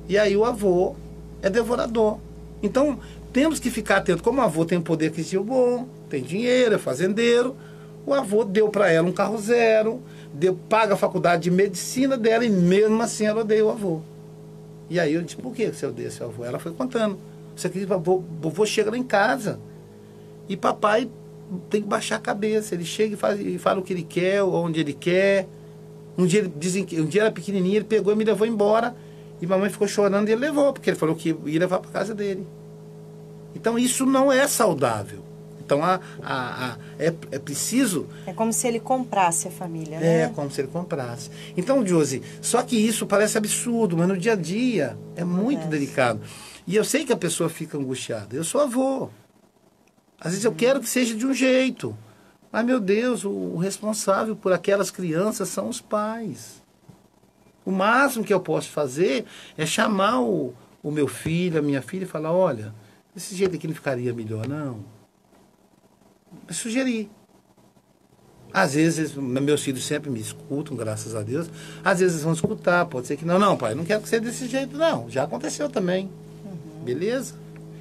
E aí o avô é devorador. Então, temos que ficar atentos. Como o avô tem poder aquisitivo bom, tem dinheiro, é fazendeiro, o avô deu para ela um carro zero, paga a faculdade de medicina dela, e mesmo assim ela odeia o avô. E aí eu disse, por que você odeia seu avô? Ela foi contando. Você acredita, vovô chega lá em casa e papai tem que baixar a cabeça. Ele chega e fala o que ele quer, onde ele quer. Um dia era pequenininho, ele pegou e me levou embora. E mamãe ficou chorando e ele levou, porque ele falou que ia levar para casa dele. Então isso não é saudável. Então é preciso... É como se ele comprasse a família, né? É, como se ele comprasse. Então, Josi, só que isso parece absurdo, mas no dia a dia é muito delicado. E eu sei que a pessoa fica angustiada. Eu sou avô. Às vezes eu quero que seja de um jeito. Mas, meu Deus, o responsável por aquelas crianças são os pais. O máximo que eu posso fazer é chamar o meu filho, a minha filha, e falar, olha, desse jeito aqui não ficaria melhor, não. Mas sugerir. Às vezes, meus filhos sempre me escutam, graças a Deus. Às vezes eles vão escutar, pode ser que não, pai, não quero que seja desse jeito, não. Já aconteceu também. Beleza?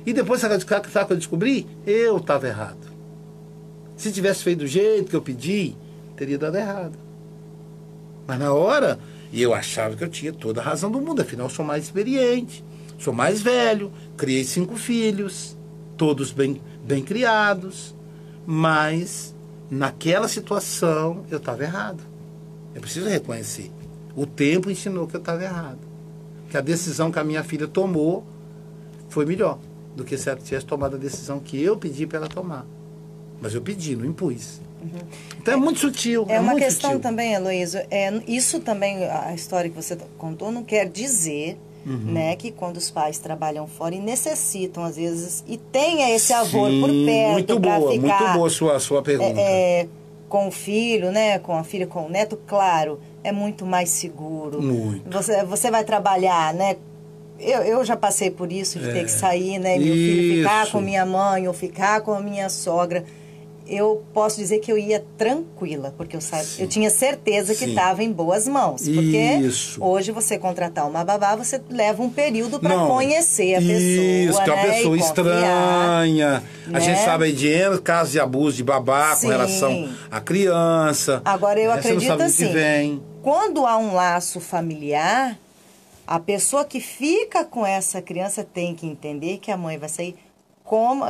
E depois, sabe o que eu descobri? Eu estava errado. Se tivesse feito do jeito que eu pedi, teria dado errado. Mas na hora, eu achava que eu tinha toda a razão do mundo. Afinal, eu sou mais experiente, sou mais velho, criei 5 filhos, todos bem criados. Mas, naquela situação, eu estava errado. Eu preciso reconhecer. O tempo ensinou que eu estava errado. Que a decisão que a minha filha tomou foi melhor do que se ela tivesse tomado a decisão que eu pedi para ela tomar. Mas eu pedi, não impus. Então é muito sutil. É uma muito questão sutil. também, Heloísio, isso também, a história que você contou, não quer dizer, né, que quando os pais trabalham fora e necessitam, às vezes, e tenha esse avô por perto para ficar... Muito boa a sua pergunta. Com o filho, né, com a filha, com o neto, claro, é muito mais seguro. Muito. Você vai trabalhar, né? Eu já passei por isso, de ter que sair, né? Meu filho ficar com minha mãe ou ficar com a minha sogra. Eu posso dizer que eu ia tranquila, porque eu tinha certeza que estava em boas mãos. Porque hoje você contratar uma babá, você leva um período para conhecer a pessoa. Isso, que é uma pessoa estranha. Né? A gente sabe aí de casos de abuso de babá com relação à criança. Agora, eu acredito assim, vem. Quando há um laço familiar, a pessoa que fica com essa criança tem que entender que a mãe vai sair...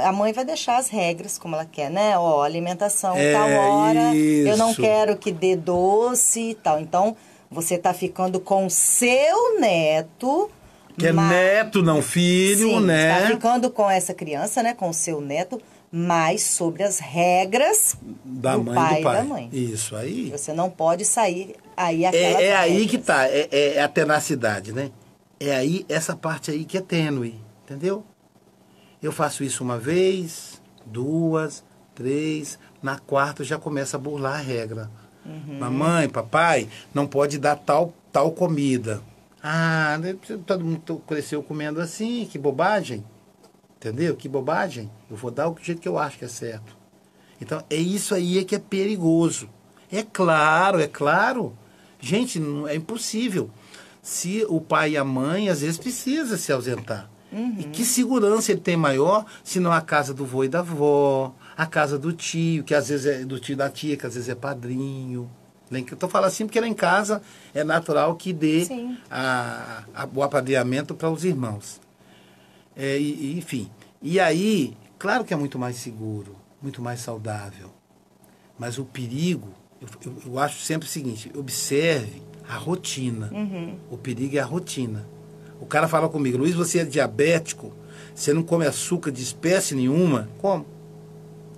a mãe vai deixar as regras como ela quer, né? Ó, alimentação, tal hora, eu não quero que dê doce e tal. Então, você tá ficando com o seu neto... Que é neto, não filho, né? Tá ficando com essa criança, né? Com o seu neto, mas sobre as regras do pai e da mãe. Isso aí. Você não pode sair aí aquelas regras. Aí que tá, é a tenacidade, né? É aí, essa parte aí que é tênue, entendeu? Eu faço isso uma vez, 2, 3, na quarta eu já começo a burlar a regra. Mamãe, papai, não pode dar tal comida. Ah, todo mundo cresceu comendo assim, que bobagem. Entendeu? Que bobagem. Eu vou dar o jeito que eu acho que é certo. Então, é isso aí é que é perigoso. É claro, é claro. Gente, é impossível. Se o pai e a mãe, às vezes, precisa se ausentar. E que segurança ele tem maior se não a casa do vô e da avó, a casa do tio, que às vezes é do tio e da tia, que às vezes é padrinho. Eu estou falando assim porque lá em casa é natural que dê o apadrinhamento para os irmãos. Enfim. E aí, claro que é muito mais seguro, muito mais saudável. Mas o perigo, eu acho sempre o seguinte, observe a rotina. O perigo é a rotina. O cara fala comigo, Luiz, você é diabético, você não come açúcar de espécie nenhuma? Como?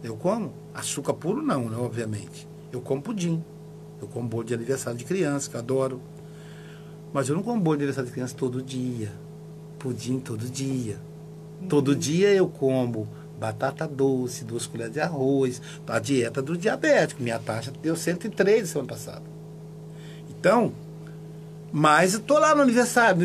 Eu como. Açúcar puro não, né, obviamente. Eu como pudim. Eu como bolo de aniversário de criança, que eu adoro. Mas eu não como bolo de aniversário de criança todo dia. Pudim todo dia. Todo dia eu como batata doce, 2 colheres de arroz, a dieta do diabético. Minha taxa deu 103 semana passada. Então, mas eu tô lá no aniversário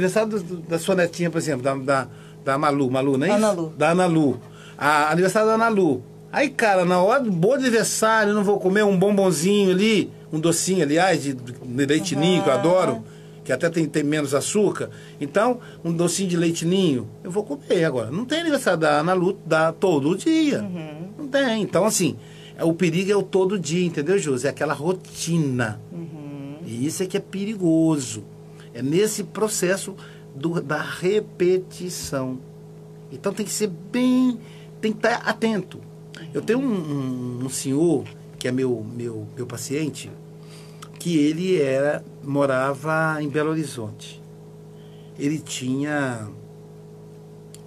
da sua netinha, por exemplo, da Malu, não é isso? Ana Lu. Da Ana Lu. Aniversário da Ana Lu. Aí, cara, na hora do bolo de aniversário, eu não vou comer um bombonzinho ali, um docinho, aliás, de leite ninho, que eu adoro, que até tem menos açúcar. Então, um docinho de leite ninho, eu vou comer agora. Não tem aniversário da Ana Lu todo dia. Não tem. Então, assim, o perigo é o todo dia, entendeu, José? É aquela rotina. E isso é que é perigoso. É nesse processo da repetição. Então, tem que ser tem que estar atento. Eu tenho um senhor, que é meu paciente, que ele morava em Belo Horizonte. Ele tinha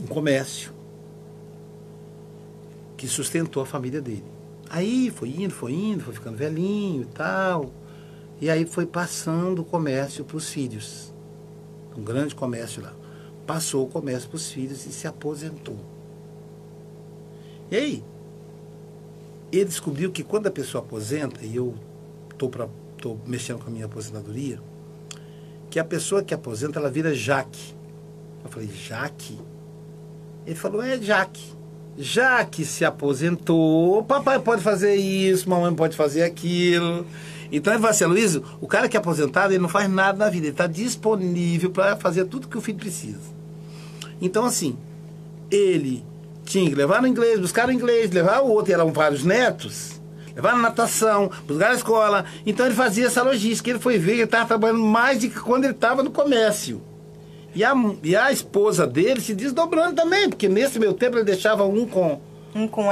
um comércio que sustentou a família dele. Aí foi indo, foi ficando velhinho e tal. E aí foi passando o comércio para os filhos. Um grande comércio lá. Passou o comércio para os filhos e se aposentou. E aí, ele descobriu que quando a pessoa aposenta, e eu estou mexendo com a minha aposentadoria, que a pessoa que aposenta, ela vira Jaque. Eu falei, Jaque? Ele falou, Jaque. Jaque se aposentou, papai pode fazer isso, mamãe pode fazer aquilo. Então ele falou assim, Luiz, o cara que é aposentado, ele não faz nada na vida, ele está disponível para fazer tudo que o filho precisa. Então, assim, ele tinha que levar no inglês, buscar no inglês, levar o outro, e eram vários netos, levar na natação, buscar na escola. Então ele fazia essa logística. Ele foi ver que ele estava trabalhando mais do que quando ele estava no comércio. E a esposa dele se desdobrando também, porque nesse meio tempo ele deixava um com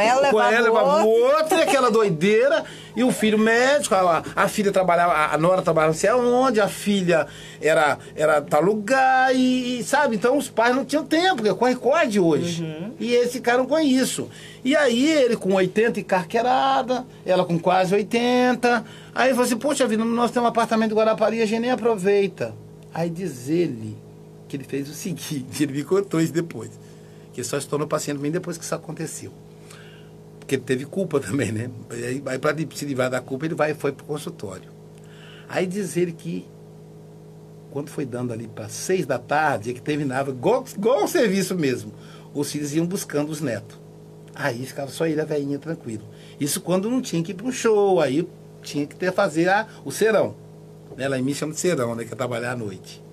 ela, levava o outro, e aquela doideira, e o filho médico, a filha trabalhava, a nora trabalhava não sei aonde, a filha era tal lugar, e sabe, então os pais não tinham tempo, porque corre hoje. E eles ficaram com isso. E aí ele com 80 e carqueirada, ela com quase 80, aí ele falou assim, poxa vida, nós temos um apartamento em Guarapari, a gente nem aproveita. Aí diz ele que ele fez o seguinte, ele me contou isso depois, que só se tornou paciente bem depois que isso aconteceu. Porque ele teve culpa também, né? Aí para se livrar da culpa, ele foi para o consultório. Aí diz ele que, quando foi dando ali para 6 da tarde, é que terminava, igual o serviço mesmo, os filhos iam buscando os netos. Aí ficava só ele, a velhinha, tranquilo. Isso quando não tinha que ir para um show, aí tinha que fazer o serão. Lá em mim chama de serão, né? Que é trabalhar à noite.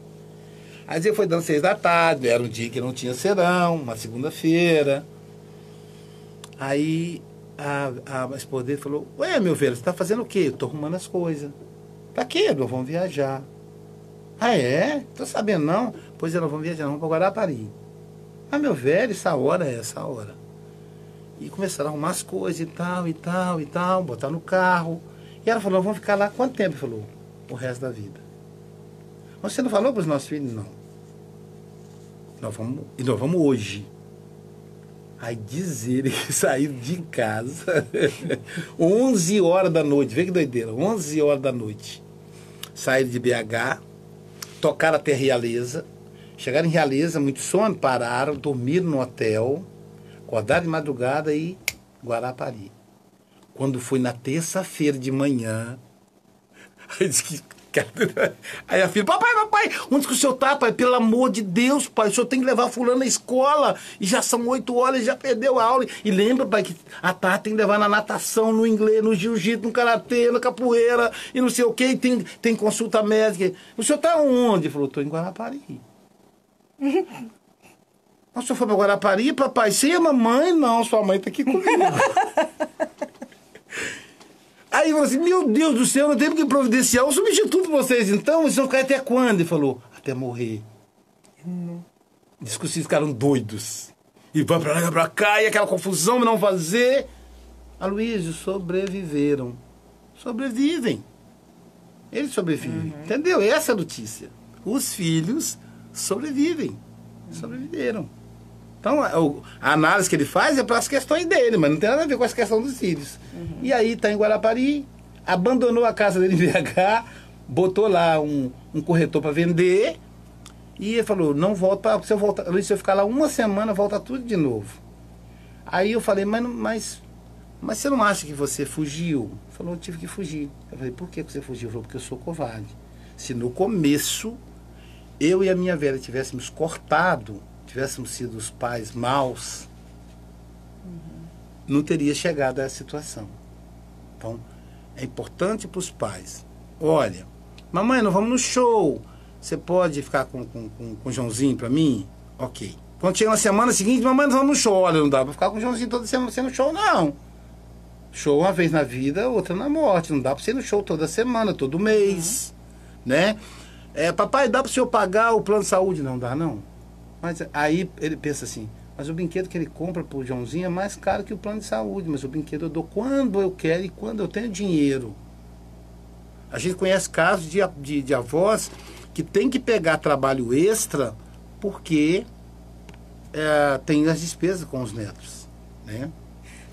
Aí ele foi dando 6 da tarde, era um dia que não tinha serão, uma segunda-feira. Aí a esposa dele falou, ué, meu velho, você está fazendo o quê? Eu estou arrumando as coisas. Pra quê? Nós vamos viajar. Ah, é? Tô sabendo não? Pois é, nós vamos viajar, vamos para Guarapari. Ah, meu velho, essa hora é essa hora. E começaram a arrumar as coisas e tal, botar no carro. E ela falou, vamos ficar lá quanto tempo? Ele falou, o resto da vida. Mas você não falou para os nossos filhos? Não. Nós vamos hoje. Aí diz ele que saiu de casa 11 horas da noite, vê que doideira, 11 horas da noite. Saíram de BH, tocaram até Realeza, chegaram em Realeza, muito sono, pararam, dormiram no hotel, acordaram de madrugada e Guarapari. Quando foi na terça-feira de manhã, aí disse que Aí a filha, papai, onde que o senhor tá, pai? Pelo amor de Deus, pai, o senhor tem que levar fulano na escola. E já são 8 horas, já perdeu a aula. E lembra, pai, que a tarde tem que levar na natação, no inglês, no jiu-jitsu, no karatê, na capoeira, e não sei o quê, tem consulta médica. O senhor tá onde? Ele falou, tô em Guarapari. O senhor foi pra Guarapari, papai? Sim, a mamãe? Não, sua mãe tá aqui comigo. Aí eu falei assim, meu Deus do céu, eu tenho que providenciar um substituto pra vocês, então, vocês vão ficar até quando? Ele falou, até morrer. Diz que os filhos ficaram doidos. E vai pra lá, vai pra cá, e aquela confusão, não fazer. Aloysio, sobreviveram. Sobrevivem. Eles sobrevivem, entendeu? Essa é a notícia. Os filhos sobrevivem. Sobreviveram. Então, a análise que ele faz é para as questões dele, mas não tem nada a ver com essa questão dos filhos. E aí está em Guarapari, abandonou a casa dele em BH, botou lá um corretor para vender, e ele falou, não volta, se eu ficar lá uma semana, volta tudo de novo. Aí eu falei, mas você não acha que você fugiu? Ele falou, eu tive que fugir. Eu falei, por que você fugiu? Ele falou, porque eu sou covarde. Se no começo eu e a minha velha tivéssemos cortado, tivéssemos sido os pais maus, não teria chegado a essa situação. Então, é importante para os pais. Olha, mamãe, nós vamos no show. Você pode ficar com o Joãozinho para mim? Ok. Quando chega na semana seguinte, mamãe, nós vamos no show. Olha, não dá para ficar com o Joãozinho toda semana no show, não. Show uma vez na vida, outra na morte. Não dá para ser no show toda semana, todo mês. Né? Papai, dá para o senhor pagar o plano de saúde? Não dá, não. Mas aí ele pensa assim, mas o brinquedo que ele compra pro Joãozinho é mais caro que o plano de saúde, mas o brinquedo eu dou quando eu quero e quando eu tenho dinheiro. A gente conhece casos de avós que tem que pegar trabalho extra porque tem as despesas com os netos, né?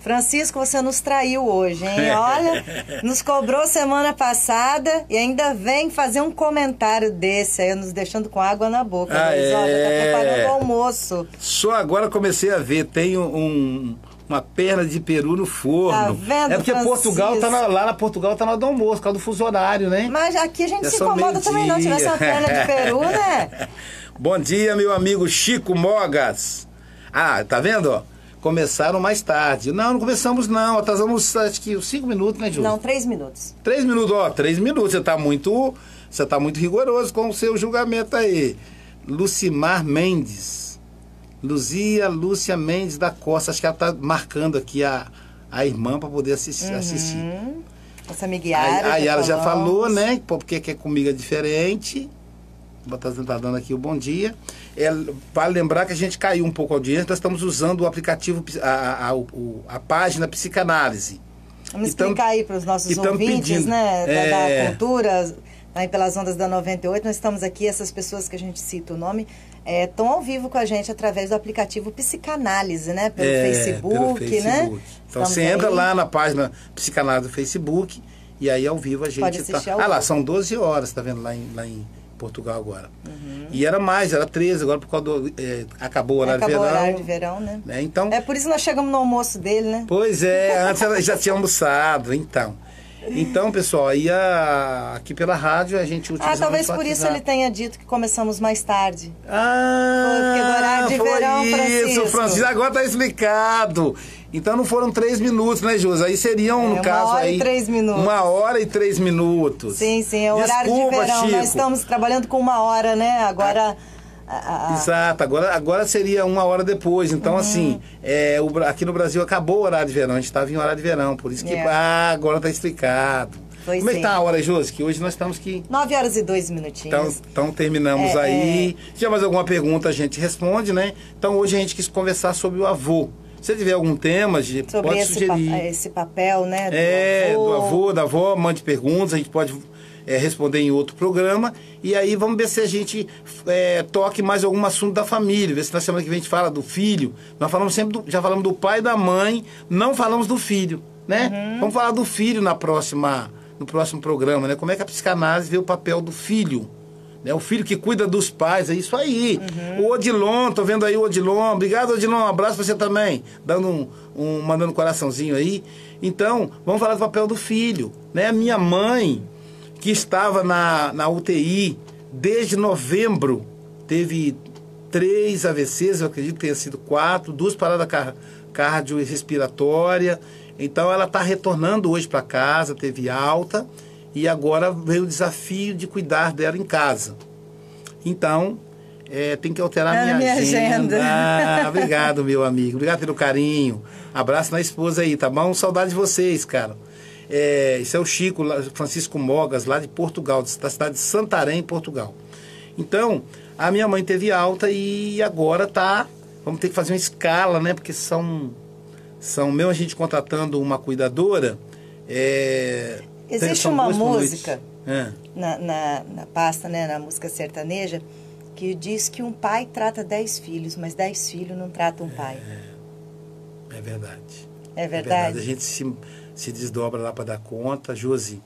Francisco, você nos traiu hoje, hein? Olha, nos cobrou semana passada e ainda vem fazer um comentário desse aí, nos deixando com água na boca. Olha, tá preparando o almoço. Só agora comecei a ver, tem uma perna de peru no forno. Tá vendo, porque Francisco? Portugal lá na Portugal tá na hora do almoço, por causa do fuso horário, né? Mas aqui a gente se incomoda também não, tivesse uma perna de peru, né? Bom dia, meu amigo Chico Mogas. Ah, tá vendo, ó? Começaram mais tarde. Não começamos não. Atrasamos acho que 5 minutos, né, Júlio? Não, 3 minutos. 3 minutos, ó. 3 minutos. Você tá muito rigoroso com o seu julgamento aí. Lucimar Mendes. Lúcia Mendes da Costa. Acho que ela tá marcando aqui a irmã para poder assistir. Essa amiga Yara. A Yara já falou, né? Porque que comigo é diferente. Vou estar dando aqui o bom dia. Vale lembrar que a gente caiu um pouco a audiência, nós estamos usando o aplicativo, a página Psicanálise. Vamos explicar aí para os nossos ouvintes, pedindo, né, da cultura, aí pelas ondas da 98, nós estamos aqui, essas pessoas que a gente cita o nome, estão ao vivo com a gente através do aplicativo Psicanálise, né, pelo Facebook, né? Então você entra lá na página Psicanálise do Facebook, e aí ao vivo a gente pode assistir ao vivo. Lá, são 12 horas, tá vendo, lá em Portugal agora. E era 13, agora por causa do... acabou o horário de verão. Acabou o horário de verão, né? Então, por isso nós chegamos no almoço dele, né? Pois antes já tinha almoçado, então. Então, pessoal, aí aqui pela rádio a gente utiliza... talvez por isso ele tenha dito que começamos mais tarde. Porque do horário de verão, Francisco. Francisco, agora tá explicado. Então não foram 3 minutos, né, Josi? Aí seriam, no caso, 1 hora e 3 minutos. 1 hora e 3 minutos. Sim, é o horário de verão. Chico. Nós estamos trabalhando com 1 hora, né? Agora... Exato, agora seria 1 hora depois. Então, assim, aqui no Brasil acabou o horário de verão. A gente estava em horário de verão, por isso que agora tá explicado. Como é que tá a hora, Josi? Que hoje nós estamos aqui... 9 horas e 2 minutinhos. Então terminamos aí. Se tiver mais alguma pergunta, a gente responde, né? Então hoje a gente quis conversar sobre o avô. Se tiver algum tema, pode sugerir. Esse papel, né? Do avô, da avó, mande perguntas, a gente pode responder em outro programa. E aí vamos ver se a gente toque mais algum assunto da família. Ver se na semana que vem a gente fala do filho. Nós falamos sempre, já falamos do pai e da mãe, não falamos do filho, né? Vamos falar do filho no próximo programa, né? Como é que a psicanálise vê o papel do filho. O filho que cuida dos pais, é isso aí. O Odilon, tô vendo aí o Odilon. Obrigado, Odilon, um abraço pra você também. Mandando um coraçãozinho aí. Então, vamos falar do papel do filho, né? A minha mãe que estava na UTI desde novembro. Teve 3 AVCs, eu acredito que tenha sido 4, 2 paradas cardio e respiratória. Então ela está retornando hoje para casa, teve alta, e agora veio o desafio de cuidar dela em casa. Então, tem que alterar minha agenda. Obrigado, meu amigo. Obrigado pelo carinho. Abraço na esposa aí, tá bom? Saudade de vocês, cara. Esse é o Chico, Francisco Mogas, lá de Portugal, da cidade de Santarém, Portugal. Então, a minha mãe teve alta e agora vamos ter que fazer uma escala, né? Porque mesmo a gente contratando uma cuidadora... Existe uma música na pasta, né, na música sertaneja, que diz que um pai trata 10 filhos, mas 10 filhos não tratam um pai. É verdade. É verdade? A gente se desdobra lá para dar conta. Josi,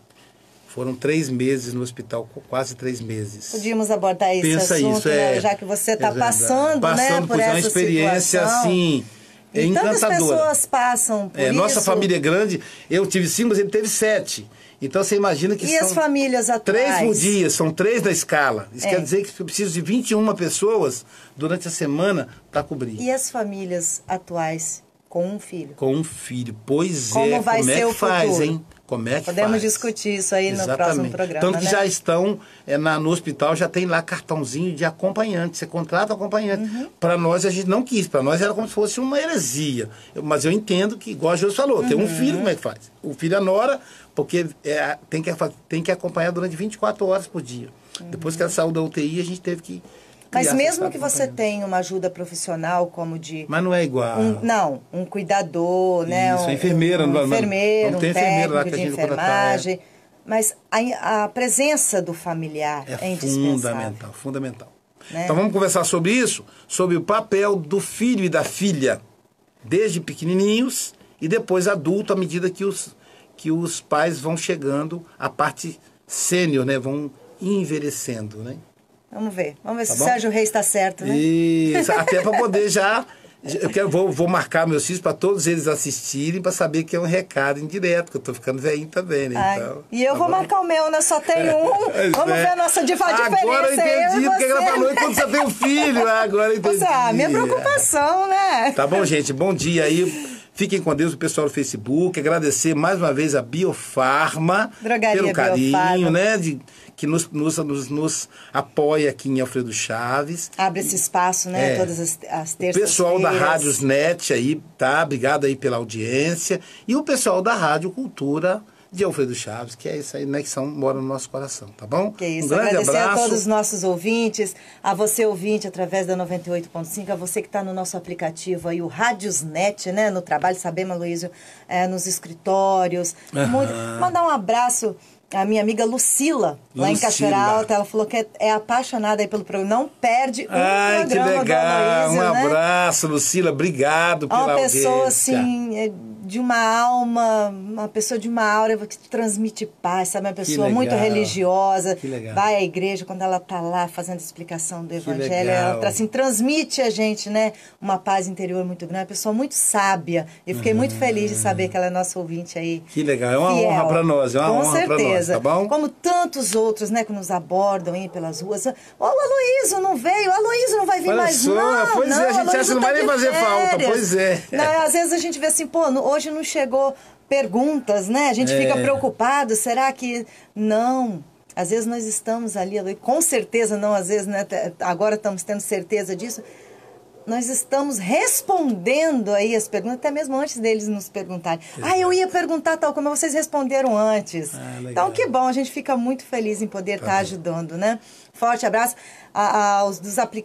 foram 3 meses no hospital, quase 3 meses. Podíamos abordar esse Pensa assunto, isso, né, já que você está passando, né, por essa uma experiência situação. Assim, encantadora. Tantas pessoas passam por isso. Nossa família é grande, eu tive 5, mas ele teve 7. Então você imagina que e são as famílias atuais? 3 por dia, são 3 na escala. Isso quer dizer que eu preciso de 21 pessoas durante a semana para cobrir. E as famílias atuais com um filho? Com um filho, pois como vai como ser é que o faz, futuro? Hein? Como é que Podemos faz? discutir isso aí no próximo programa. Tanto que né? já estão no hospital, já tem lá cartãozinho de acompanhante. Você contrata o acompanhante. Para nós, a gente não quis. Para nós era como se fosse uma heresia. Mas eu entendo que, igual a Jô falou, tem um filho, como é que faz? O filho é nora, porque tem que acompanhar durante 24 horas por dia. Depois que ela saiu da UTI, a gente teve que... Mas mesmo que você tenha uma ajuda profissional, como de... Mas não é igual. Um cuidador, né? Isso, enfermeira. Um enfermeiro, não tem um enfermeira lá que técnico a de gente enfermagem. Mas a presença do familiar é indispensável. Fundamental. Né? Então vamos conversar sobre isso, sobre o papel do filho e da filha, desde pequenininhos e depois adulto, à medida que os pais vão chegando à parte sênior, né? Vão envelhecendo, né? Vamos ver se o bom? Sérgio Reis está certo, né? Isso, até para poder vou marcar meus filhos para todos eles assistirem, para saber que é um recado indireto, que eu estou ficando velhinho também, né? Então, e eu vou marcar o meu, né? Só tenho um. Vamos ver a nossa diferença. Agora eu entendi porque ela falou quando você tem um filho. Agora eu entendi. Minha preocupação, né? Tá bom, gente? Bom dia aí. Fiquem com Deus, o pessoal do Facebook. Agradecer mais uma vez a Biofarma pelo carinho, Biofarma. né? Que nos apoia aqui em Alfredo Chaves. Abre esse espaço, né? Todas as terças-feiras. O pessoal da Rádios Net aí, tá? Obrigado aí pela audiência. E o pessoal da Rádio Cultura de Alfredo Chaves, que é isso aí, né? Que mora no nosso coração, tá bom? Que isso, um grande agradecer abraço. a todos os nossos ouvintes, a você ouvinte através da 98.5, a você que está no nosso aplicativo aí, o Rádios Net, né? No trabalho, sabemos, Aloysio, nos escritórios. Mandar um abraço à minha amiga Lucila, lá em Cachoeira Alta. Ela falou que é apaixonada aí pelo programa. Não perde um programa que legal. do Aloysio, Um né? abraço, Lucila. Obrigado pela audiência. Uma pessoa, assim, de uma alma, uma pessoa de uma aura que transmite paz, sabe? Uma pessoa muito religiosa. Que legal. Vai à igreja, quando ela está lá fazendo a explicação do Evangelho, ela assim, transmite a gente, né? Uma paz interior muito grande. Uma pessoa muito sábia. Eu fiquei muito feliz de saber que ela é nossa ouvinte aí. Que legal. É uma honra para nós. É uma honra para nós, tá bom? Como tantos outros, né? Que nos abordam aí pelas ruas. O Aloysio não veio. O Aloysio não vai vir mais, não. Pois é, a gente acha que não vai nem fazer falta. Pois é. Não, às vezes a gente vê assim, hoje não chegou perguntas, né? A gente fica preocupado, será que... Não, às vezes nós estamos ali, com certeza não, às vezes, né? Agora estamos tendo certeza disso. Nós estamos respondendo aí as perguntas, até mesmo antes deles nos perguntarem. Eu ia perguntar tal como vocês responderam antes. Então, que bom, a gente fica muito feliz em poder estar ajudando, né? Forte abraço aos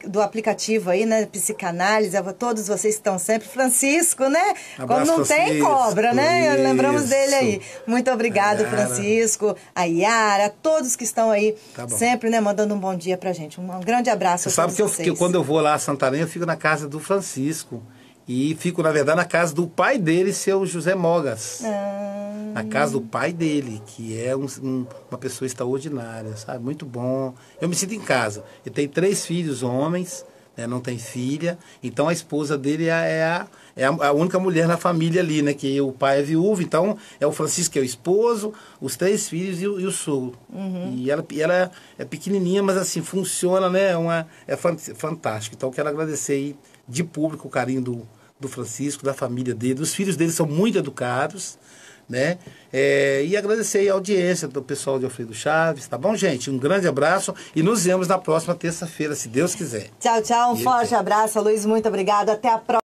do aplicativo aí, né? Psicanálise, a todos vocês que estão sempre. Francisco, né? Quando não tem, cobra, né? Lembramos dele aí. Muito obrigado, Francisco, a Yara, a todos que estão aí sempre, né? Mandando um bom dia pra gente. Um grande abraço a todos vocês. Que quando eu vou lá a Santarém, eu fico na casa do Francisco. E fico, na verdade, na casa do pai dele, seu José Mogas. Na casa do pai dele, que é uma pessoa extraordinária, sabe? Muito bom. Eu me sinto em casa. Ele tem 3 filhos homens, né? Não tem filha. Então a esposa dele é a única mulher na família ali, né? Que o pai é viúvo, então é o Francisco que é o esposo, os 3 filhos e o sogro. E ela é pequenininha, mas assim, funciona, né? É fantástico. Então eu quero agradecer aí de público o carinho do Francisco, da família dele. Os filhos dele são muito educados, né? E agradecer aí a audiência do pessoal de Alfredo Chaves, tá bom, gente? Um grande abraço e nos vemos na próxima terça-feira, se Deus quiser. Tchau, tchau. Um forte abraço, Luiz. Muito obrigada. Até a próxima.